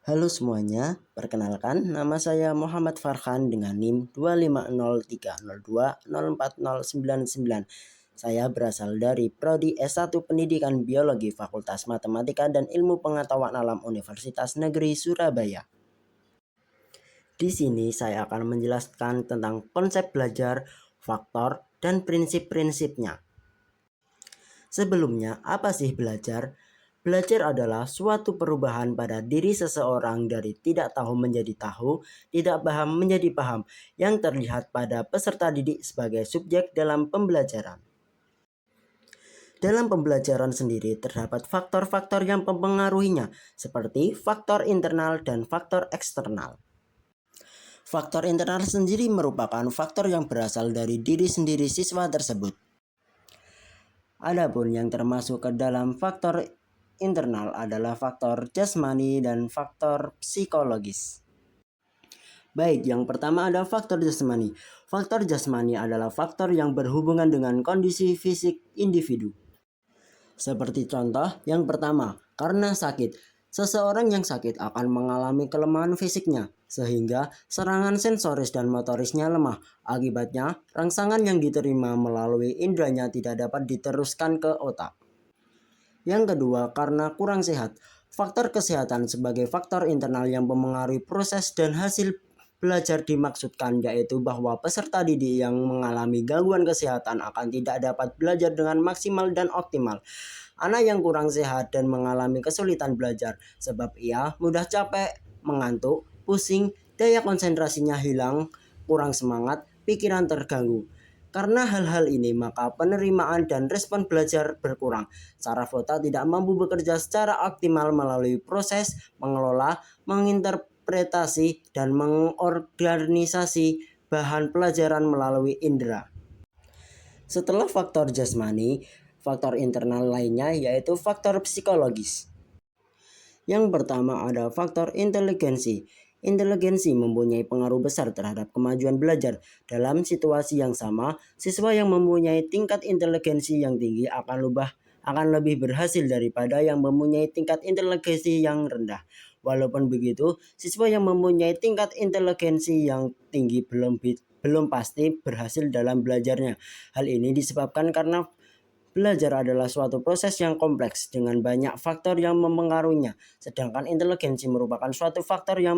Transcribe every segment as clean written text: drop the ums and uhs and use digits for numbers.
Halo semuanya, perkenalkan nama saya Muhammad Farhan dengan NIM 25030204099. Saya berasal dari Prodi S1 Pendidikan Biologi Fakultas Matematika dan Ilmu Pengetahuan Alam Universitas Negeri Surabaya. Di sini saya akan menjelaskan tentang konsep belajar, faktor, dan prinsip-prinsipnya. Sebelumnya, apa sih belajar? Belajar adalah suatu perubahan pada diri seseorang dari tidak tahu menjadi tahu, tidak paham menjadi paham, yang terlihat pada peserta didik sebagai subjek dalam pembelajaran. Dalam pembelajaran sendiri terdapat faktor-faktor yang mempengaruhinya, seperti faktor internal dan faktor eksternal. Faktor internal sendiri merupakan faktor yang berasal dari diri sendiri siswa tersebut. Adapun yang termasuk ke dalam faktor internal adalah faktor jasmani dan faktor psikologis. Baik, yang pertama ada faktor jasmani. Faktor jasmani adalah faktor yang berhubungan dengan kondisi fisik individu. Seperti contoh yang pertama, karena sakit. Seseorang yang sakit akan mengalami kelemahan fisiknya, sehingga serangan sensoris dan motorisnya lemah. Akibatnya, rangsangan yang diterima melalui indranya tidak dapat diteruskan ke otak. Yang kedua, karena kurang sehat. Faktor kesehatan sebagai faktor internal yang mempengaruhi proses dan hasil belajar dimaksudkan, yaitu bahwa peserta didik yang mengalami gangguan kesehatan akan tidak dapat belajar dengan maksimal dan optimal. Anak yang kurang sehat dan mengalami kesulitan belajar sebab ia mudah capek, mengantuk, pusing, daya konsentrasinya hilang, kurang semangat, pikiran terganggu. Karena hal-hal ini, maka penerimaan dan respon belajar berkurang. Saraf otak tidak mampu bekerja secara optimal melalui proses mengelola, menginterpretasi, dan mengorganisasi bahan pelajaran melalui indera. Setelah faktor jasmani, faktor internal lainnya yaitu faktor psikologis. Yang pertama ada faktor inteligensi. Inteligensi mempunyai pengaruh besar terhadap kemajuan belajar. Dalam situasi yang sama, siswa yang mempunyai tingkat inteligensi yang tinggi akan lebih berhasil daripada yang mempunyai tingkat inteligensi yang rendah. Walaupun begitu, siswa yang mempunyai tingkat inteligensi yang tinggi belum pasti berhasil dalam belajarnya. Hal ini disebabkan karena belajar adalah suatu proses yang kompleks dengan banyak faktor yang mempengaruhinya, sedangkan inteligensi merupakan suatu faktor yang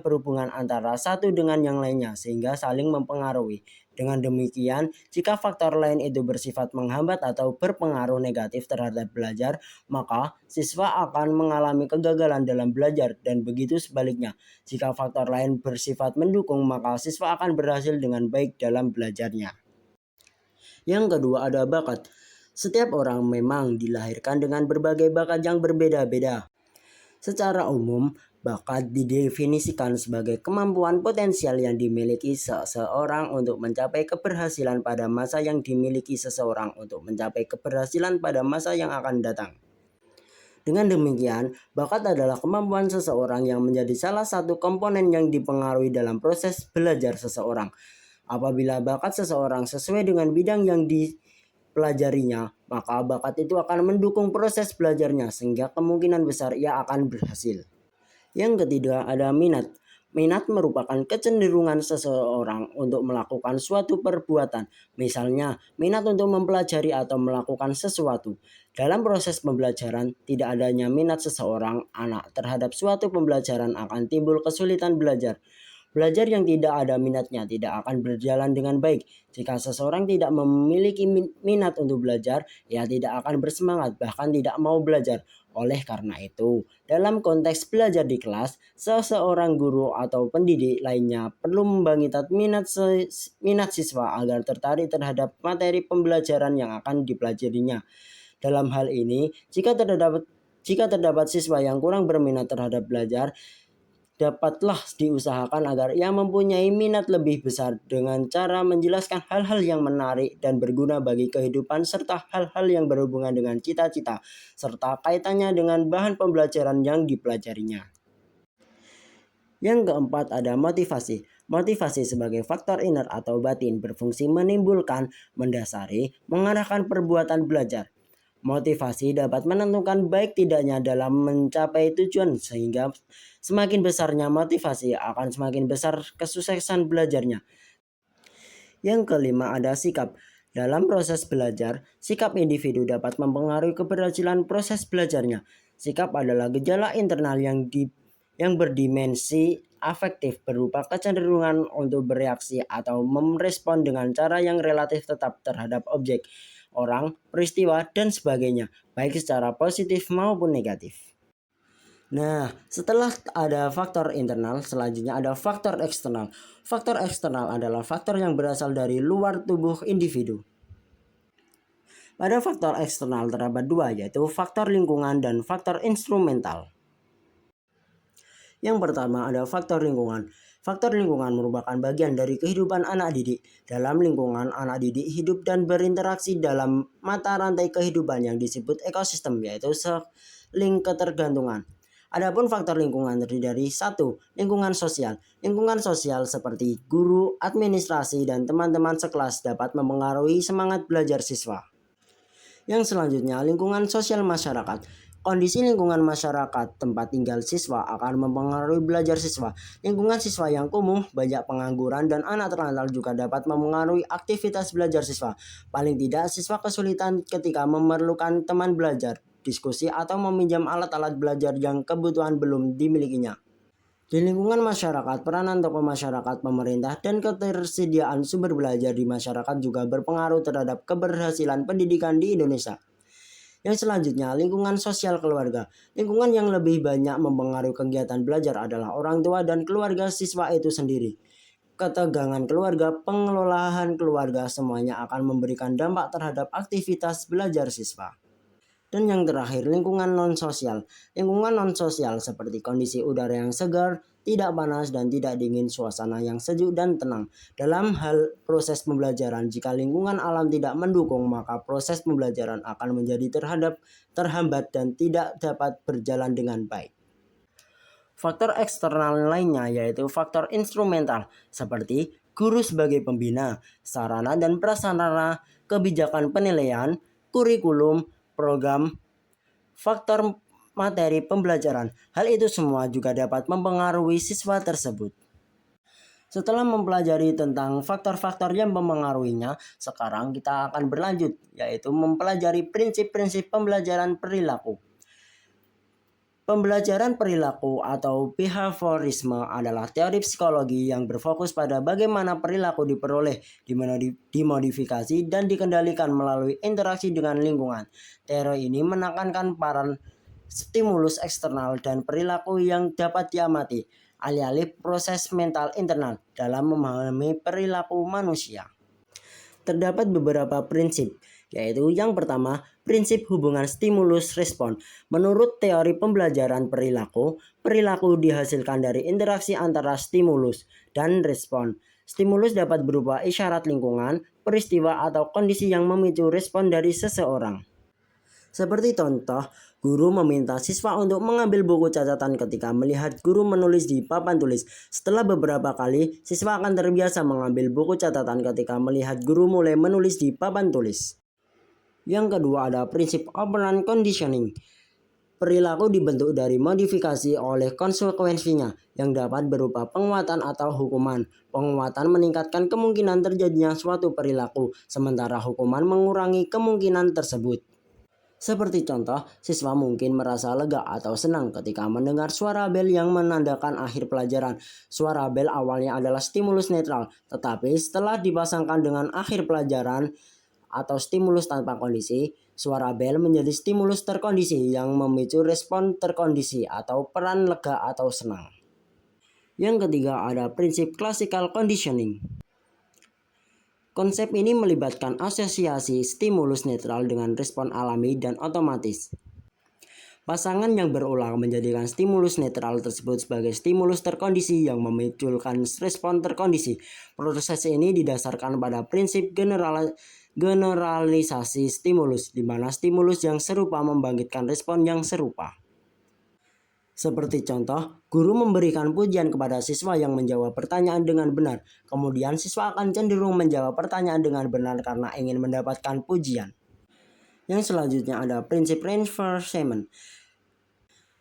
berhubungan antara satu dengan yang lainnya sehingga saling mempengaruhi. Dengan demikian, jika faktor lain itu bersifat menghambat atau berpengaruh negatif terhadap belajar, maka siswa akan mengalami kegagalan dalam belajar, dan begitu sebaliknya. Jika faktor lain bersifat mendukung, maka siswa akan berhasil dengan baik dalam belajarnya. Yang kedua ada bakat. Setiap orang memang dilahirkan dengan berbagai bakat yang berbeda-beda. Secara umum, bakat didefinisikan sebagai kemampuan potensial yang dimiliki seseorang untuk mencapai keberhasilan pada masa yang akan datang. Dengan demikian, bakat adalah kemampuan seseorang yang menjadi salah satu komponen yang dipengaruhi dalam proses belajar seseorang. Apabila bakat seseorang sesuai dengan bidang yang dipelajarinya, maka bakat itu akan mendukung proses belajarnya sehingga kemungkinan besar ia akan berhasil. Yang ketiga ada minat. Minat merupakan kecenderungan seseorang untuk melakukan suatu perbuatan. Misalnya, minat untuk mempelajari atau melakukan sesuatu. Dalam proses pembelajaran, tidak adanya minat seseorang anak terhadap suatu pembelajaran akan timbul kesulitan belajar. Belajar yang tidak ada minatnya tidak akan berjalan dengan baik. Jika seseorang tidak memiliki minat untuk belajar, ia tidak akan bersemangat, bahkan tidak mau belajar. Oleh karena itu, dalam konteks belajar di kelas, seseorang guru atau pendidik lainnya perlu membangkitkan minat siswa agar tertarik terhadap materi pembelajaran yang akan dipelajarinya. Dalam hal ini, jika terdapat siswa yang kurang berminat terhadap belajar, dapatlah diusahakan agar ia mempunyai minat lebih besar dengan cara menjelaskan hal-hal yang menarik dan berguna bagi kehidupan serta hal-hal yang berhubungan dengan cita-cita serta kaitannya dengan bahan pembelajaran yang dipelajarinya. Yang keempat ada motivasi. Motivasi sebagai faktor inner atau batin berfungsi menimbulkan, mendasari, mengarahkan perbuatan belajar. Motivasi dapat menentukan baik tidaknya dalam mencapai tujuan, sehingga semakin besarnya motivasi akan semakin besar kesuksesan belajarnya. Yang kelima ada sikap. Dalam proses belajar, sikap individu dapat mempengaruhi keberhasilan proses belajarnya. Sikap adalah gejala internal yang berdimensi afektif, berupa kecenderungan untuk bereaksi atau merespon dengan cara yang relatif tetap terhadap objek, orang, peristiwa, dan sebagainya, baik secara positif maupun negatif. Nah, setelah ada faktor internal, selanjutnya ada faktor eksternal. Faktor eksternal adalah faktor yang berasal dari luar tubuh individu. Pada faktor eksternal terdapat dua, yaitu faktor lingkungan dan faktor instrumental. Yang pertama ada faktor lingkungan. Faktor lingkungan merupakan bagian dari kehidupan anak didik. Dalam lingkungan, anak didik hidup dan berinteraksi dalam mata rantai kehidupan yang disebut ekosistem, yaitu saling ketergantungan. Adapun faktor lingkungan terdiri dari satu, lingkungan sosial. Lingkungan sosial seperti guru, administrasi, dan teman-teman sekelas dapat mempengaruhi semangat belajar siswa. Yang selanjutnya, lingkungan sosial masyarakat. Kondisi lingkungan masyarakat tempat tinggal siswa akan mempengaruhi belajar siswa. Lingkungan siswa yang kumuh, banyak pengangguran, dan anak terlantar juga dapat mempengaruhi aktivitas belajar siswa. Paling tidak, siswa kesulitan ketika memerlukan teman belajar, diskusi, atau meminjam alat-alat belajar yang kebutuhan belum dimilikinya. Di lingkungan masyarakat, peranan tokoh masyarakat, pemerintah, dan ketersediaan sumber belajar di masyarakat juga berpengaruh terhadap keberhasilan pendidikan di Indonesia. Yang selanjutnya, lingkungan sosial keluarga. Lingkungan yang lebih banyak mempengaruhi kegiatan belajar adalah orang tua dan keluarga siswa itu sendiri. Ketegangan keluarga, pengelolaan keluarga, semuanya akan memberikan dampak terhadap aktivitas belajar siswa. Dan yang terakhir, lingkungan non-sosial. Lingkungan non-sosial seperti kondisi udara yang segar, tidak panas dan tidak dingin, suasana yang sejuk dan tenang. Dalam hal proses pembelajaran, jika lingkungan alam tidak mendukung, maka proses pembelajaran akan menjadi terhambat dan tidak dapat berjalan dengan baik. Faktor eksternal lainnya yaitu faktor instrumental, seperti guru sebagai pembina, sarana dan prasarana, kebijakan penilaian, kurikulum, program, faktor materi pembelajaran. Hal itu semua juga dapat mempengaruhi siswa tersebut. Setelah mempelajari tentang faktor-faktor yang mempengaruhinya, sekarang kita akan berlanjut, yaitu mempelajari prinsip-prinsip pembelajaran perilaku. Pembelajaran perilaku atau behaviorisme adalah teori psikologi yang berfokus pada bagaimana perilaku diperoleh, dimodifikasi, dan dikendalikan melalui interaksi dengan lingkungan. Teori ini menekankan peran stimulus eksternal dan perilaku yang dapat diamati, alih-alih proses mental internal dalam memahami perilaku manusia. Terdapat beberapa prinsip, yaitu yang pertama, prinsip hubungan stimulus-respon. Menurut teori pembelajaran perilaku, perilaku dihasilkan dari interaksi antara stimulus dan respon. Stimulus dapat berupa isyarat lingkungan, peristiwa, atau kondisi yang memicu respon dari seseorang. Seperti contoh, guru meminta siswa untuk mengambil buku catatan ketika melihat guru menulis di papan tulis. Setelah beberapa kali, siswa akan terbiasa mengambil buku catatan ketika melihat guru mulai menulis di papan tulis. Yang kedua ada prinsip operant conditioning. Perilaku dibentuk dari modifikasi oleh konsekuensinya yang dapat berupa penguatan atau hukuman. Penguatan meningkatkan kemungkinan terjadinya suatu perilaku, sementara hukuman mengurangi kemungkinan tersebut. Seperti contoh, siswa mungkin merasa lega atau senang ketika mendengar suara bel yang menandakan akhir pelajaran. Suara bel awalnya adalah stimulus netral, tetapi setelah dipasangkan dengan akhir pelajaran atau stimulus tanpa kondisi, suara bel menjadi stimulus terkondisi yang memicu respon terkondisi atau peran lega atau senang. Yang ketiga ada prinsip classical conditioning. Konsep ini melibatkan asosiasi stimulus netral dengan respon alami dan otomatis. Pasangan yang berulang menjadikan stimulus netral tersebut sebagai stimulus terkondisi yang memunculkan respon terkondisi. Proses ini didasarkan pada prinsip generalisasi stimulus, di mana stimulus yang serupa membangkitkan respon yang serupa. Seperti contoh, guru memberikan pujian kepada siswa yang menjawab pertanyaan dengan benar. Kemudian siswa akan cenderung menjawab pertanyaan dengan benar karena ingin mendapatkan pujian. Yang selanjutnya ada prinsip reinforcement.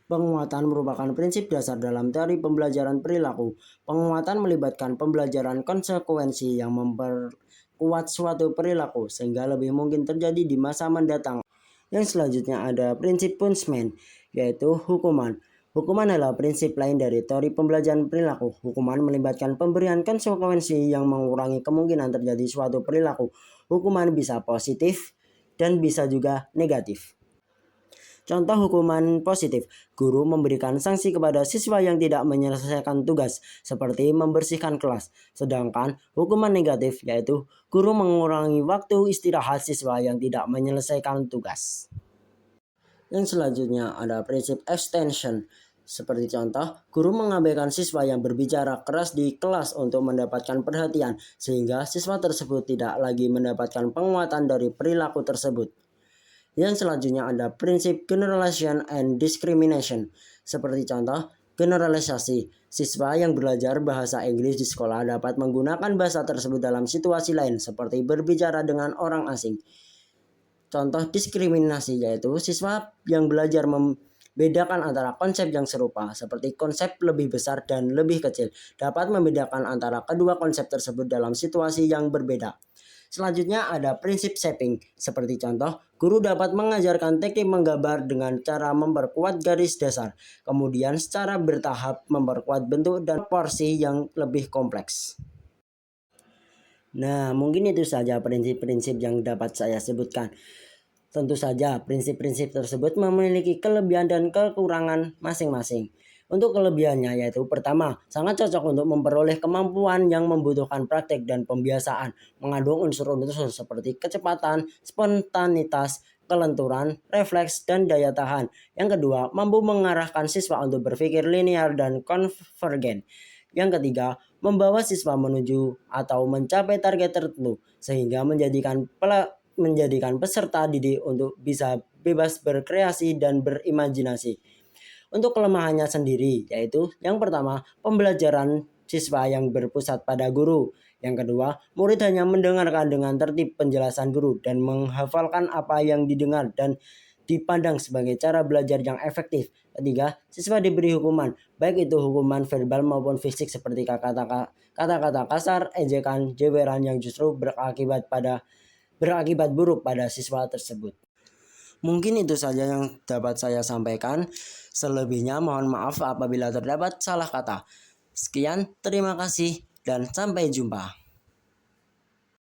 Penguatan merupakan prinsip dasar dalam teori pembelajaran perilaku. Penguatan melibatkan pembelajaran konsekuensi yang memperkuat suatu perilaku sehingga lebih mungkin terjadi di masa mendatang. Yang selanjutnya ada prinsip punishment, yaitu hukuman. Hukuman adalah prinsip lain dari teori pembelajaran perilaku. Hukuman melibatkan pemberian konsekuensi yang mengurangi kemungkinan terjadi suatu perilaku. Hukuman bisa positif dan bisa juga negatif. Contoh hukuman positif, guru memberikan sanksi kepada siswa yang tidak menyelesaikan tugas, seperti membersihkan kelas. Sedangkan hukuman negatif, yaitu guru mengurangi waktu istirahat siswa yang tidak menyelesaikan tugas. Yang selanjutnya ada prinsip extension. Seperti contoh, guru mengabaikan siswa yang berbicara keras di kelas untuk mendapatkan perhatian, sehingga siswa tersebut tidak lagi mendapatkan penguatan dari perilaku tersebut. Yang selanjutnya ada prinsip generalization and discrimination. Seperti contoh, generalisasi. Siswa yang belajar bahasa Inggris di sekolah dapat menggunakan bahasa tersebut dalam situasi lain, seperti berbicara dengan orang asing. Contoh diskriminasi yaitu siswa yang belajar membedakan antara konsep yang serupa, seperti konsep lebih besar dan lebih kecil, dapat membedakan antara kedua konsep tersebut dalam situasi yang berbeda. Selanjutnya ada prinsip shaping. Seperti contoh, guru dapat mengajarkan teknik menggambar dengan cara memperkuat garis dasar, kemudian secara bertahap memperkuat bentuk dan porsi yang lebih kompleks. Nah, mungkin itu saja prinsip-prinsip yang dapat saya sebutkan. Tentu saja, prinsip-prinsip tersebut memiliki kelebihan dan kekurangan masing-masing. Untuk kelebihannya yaitu pertama, sangat cocok untuk memperoleh kemampuan yang membutuhkan praktek dan pembiasaan, mengandung unsur-unsur seperti kecepatan, spontanitas, kelenturan, refleks, dan daya tahan. Yang kedua, mampu mengarahkan siswa untuk berpikir linear dan konvergen. Yang ketiga, membawa siswa menuju atau mencapai target tertentu, sehingga menjadikan peserta didik untuk bisa bebas berkreasi dan berimajinasi. Untuk kelemahannya sendiri, yaitu yang pertama, pembelajaran siswa yang berpusat pada guru. Yang kedua, murid hanya mendengarkan dengan tertib penjelasan guru dan menghafalkan apa yang didengar dan dipandang sebagai cara belajar yang efektif. Ketiga, siswa diberi hukuman, baik itu hukuman verbal maupun fisik seperti kata-kata kasar, ejekan, jeweran yang justru berakibat buruk pada siswa tersebut. Mungkin itu saja yang dapat saya sampaikan. Selebihnya mohon maaf apabila terdapat salah kata. Sekian, terima kasih dan sampai jumpa.